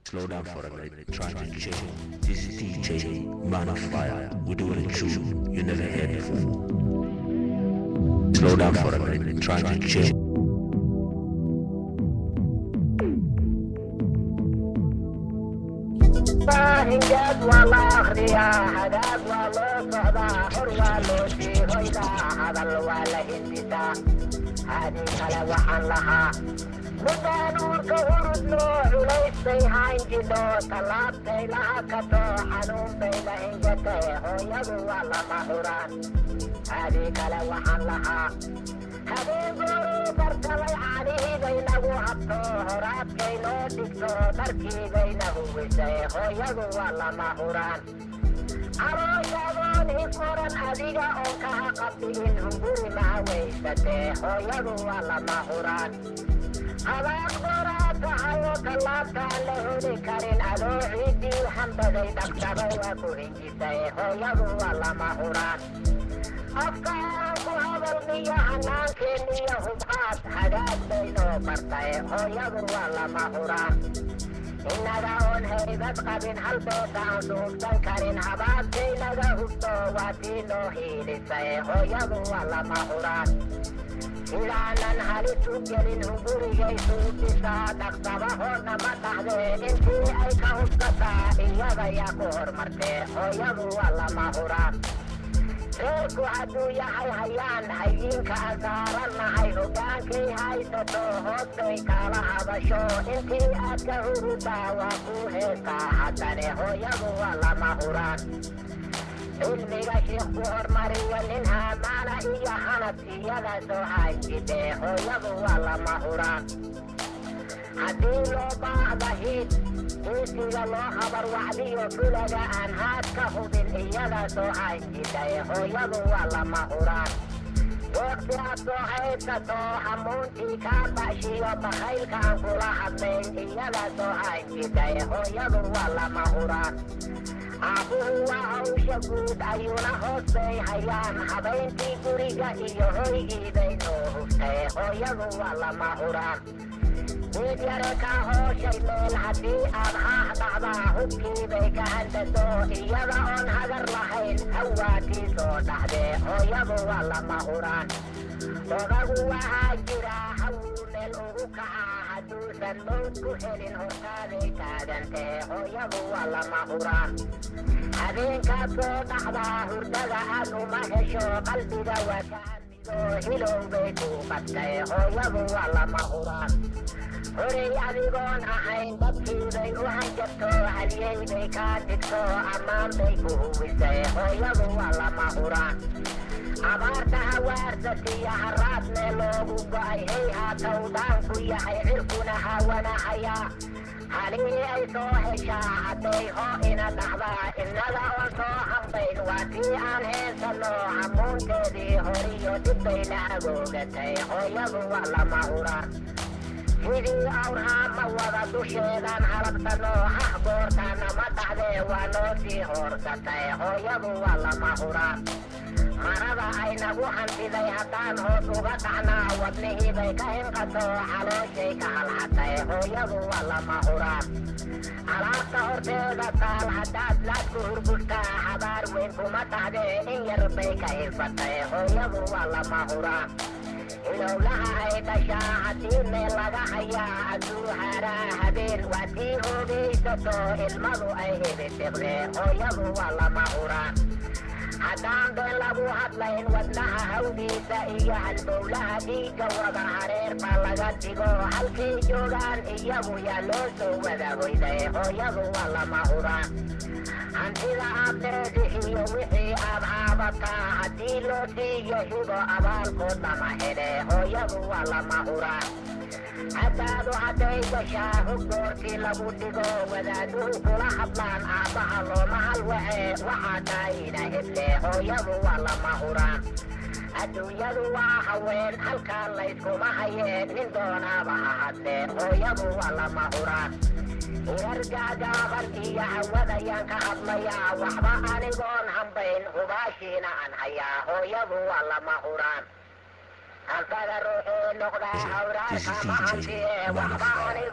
Slow down for a minute, try to chill. This is DJ Man of Fire. We're doing it true. You never heard before. Slow down for a minute, try to chill. إنجاز والله أخريا هداك والله صعدا حروا لوشي هيدا هذا الواله انتسا هذه كلا وحن لها مدانور كهرد لو عليسي هاين جدو طلابتي لها كتو حنون بيلا هنجتي هو يدو والله مهوران هذه كلا وحن لها هذه قولي برتلي عليه بينه حطو هراب كيلو دكتو تركي بينه وسيخ يدو والله مهوران عروشادون هفوران أديقا أوكا قبل إنهم بوري مع ويستيخ يدو والله مهوران هذا أقدرات حيو كلابتا لهولي كارين أدو عيدي وحمدي دكتبي وكورين جسيخ يدو والله مهوران أفكارك هذا المياه حنان كينية هبقات حاجات بينه برتاي هو يدو والله مهوران إن داون هيبت قبل حلبت عندوك تنكرين عباد كينا هبتو واتينو هيلي سي هو يدو والله مهوران إذا ننهالي سوكيلين هبوري جيسو بسا تقتبهون متحدي انتي أي كهبتتا إيادا يكور مرتي هو يدو والله مهوران reerku hadduu yahay hayaan hayinka asaarannahay hogaankii haysato hoostay kala hadasho intii aad ka hurudaa waa ku heestaa haddane hooyadu waa lama huraan cilmiga shiikhku hormariyo nin haamaana iyo hanad iyada soo haajidee hooyadu waa lama huraan haddii loo baahda hiid insiga loo habar wacdiyo fulaga aan haad ka hubin iyada soo hayjiday hooyadu waa lama huraan goorti aad soo haysato hamuuntii kaa bashiyo bakhaylkaan kula hadlayn iyada soo hayjiday hooyadu waa lama huraan aabuhu waa hawsha guud ayuuna hoostay hayaan habayntii guriga iyo hoygii baynoo huftay hooyadu waa lama huraan mid yare ka hooshay meel haddii aad haah dhacdaa hubkii bay ka handaso iyada oon hagar lahayn hawaatii soo dhaxdee hooyadu waa lama huraan odagu waxaa jira hawuu meel ugu kacaa hadduusan mawd ku helin hortaaday taagantee hooyadu waa lama huraan habeenkaad soo dhaxdaa hurdada aad uma hesho qalbiga waa ka amido hilow bay ku qabtay hooyadu waa lama huraan horay adigoon ahayn dadkiibay u hanjabto haliyey bay kaa dhigto ammaan bay ku huwisay hooyadu waa lama huraan abaarta hawaarsasiya haraad mee loogu go'ay hey haataw daanku yahay cirkuna hawanahayaa halii ay soo heshaa hadday hoo ina dhacdaa innada oon soo hambayn waa tii aan heesanno hamuunteedii horiyo dibbay la agoogatay hooyadu waa lama huraan sidii awrhaama wada dusheedaan halabsano hah goortaana ma dhaxdee waa noo sii hoorsatay hooyadu waa lama huraan marada ay nagu hantiday haddaan hoos uga dhacnaa wadnihii bay ka hinqato xalooshay ka halxatay hooyadu waa lama huraan alaabta horteeda taal haddaad laadku hurgurtaa habaar weyn kuma dhaxdee in yar bay ka hirfatay hooyadu waa lama huraan ilowlaha ay dhashaa haddii meel laga hayaa hadduu haaraa habeen waa tii hoogaysato ilmadu ay hebitiqdee hooyadu waa lama huraan haddaan been lagu hadlayn wadnaha hawdiisa iyo halbowlaha dhiigga wada hareer baa laga dhigo halkay joogaan iyagu yaa loo soo wada hoyday hooyadu waa lama huraan hantida aad leedihiyo wixii aad haabataa haddii loo siiyo hibo abaalkood lama hele hooyadu waa lama huraan haddaadu hadday gashaa hog goortii lagu dhigo wadaaduhu kula hadlaan aabbaha looma halwace waxaa taayina heble hooyadu waa lama huraan adduunyadu waa haween halkaa layskuma hayeen nin doonaaba ha hadlee hooyadu waa lama huraan hirar gaagaaban iyo hawadayaan ka hadlayaa waxba anigoon hambayn hubaashiina aan hayaa hooyadu waa lama huraan antaga ruuxii noqdaa hawraarka ma hantiye waxba